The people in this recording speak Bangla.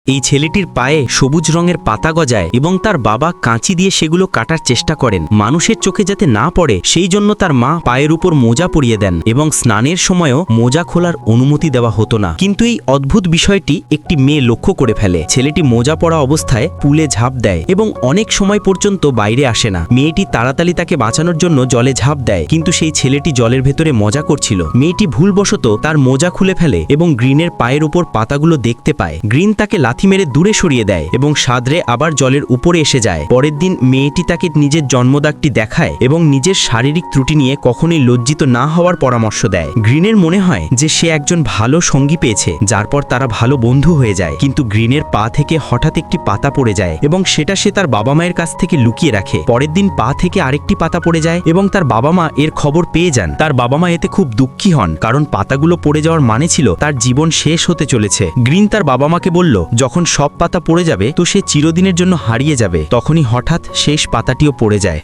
এই ছেলেটির পায়ে সবুজ রঙের পাতা গজায় এবং তার বাবা কাঁচি দিয়ে সেগুলো কাটার চেষ্টা করেন মানুষের চোখে যাতে না পড়ে সেই জন্য তার মা পায়ের উপর মোজা পরিয়ে দেন এবং স্নানের সময়ও মোজা খোলার অনুমতি দেওয়া হতো না। কিন্তু এই অদ্ভুত বিষয়টি একটি মেয়ে লক্ষ্য করে ফেলে। ছেলেটি মোজা পরা অবস্থায় পুলে ঝাঁপ দেয় এবং অনেক সময় পর্যন্ত বাইরে আসে না। মেয়েটি তাড়াতাড়ি তাকে বাঁচানোর জন্য জলে ঝাঁপ দেয়, কিন্তু সেই ছেলেটি জলের ভেতরে মজা করছিল। মেয়েটি ভুলবশত তার মোজা খুলে ফেলে এবং গ্রিনের পায়ের উপর পাতাগুলো দেখতে পায়। গ্রিন তাকে লাথি মেরে দূরে সরিয়ে দেয় এবং সাদরে আবার জলের উপরে এসে যায়। পরের দিন মেয়েটি তাকে নিজের জন্মদাগটি দেখায় এবং নিজের শারীরিক ত্রুটি নিয়ে কখনোই লজ্জিত না হওয়ার পরামর্শ দেয়। গ্রিনের মনে হয় যে সে একজন ভালো সঙ্গী পেয়েছে, যার পর তারা ভালো বন্ধু হয়ে যায়। কিন্তু গ্রিনের পা থেকে হঠাৎ একটি পাতা পড়ে যায় এবং সেটা সে তার বাবা মায়ের কাছ থেকে লুকিয়ে রাখে। পরের দিন পা থেকে আরেকটি পাতা পড়ে যায় এবং তার বাবা মা এর খবর পেয়ে যান। তার বাবা মা এতে খুব দুঃখী হন, কারণ পাতাগুলো পড়ে যাওয়ার মানে ছিল তার জীবন শেষ হতে চলেছে। গ্রিন তার বাবা মাকে বলল যখন সব পাতা পড়ে যাবে তো সে চিরদিনের জন্য হারিয়ে যাবে। তখনই হঠাৎ শেষ পাতাটিও পড়ে যায়।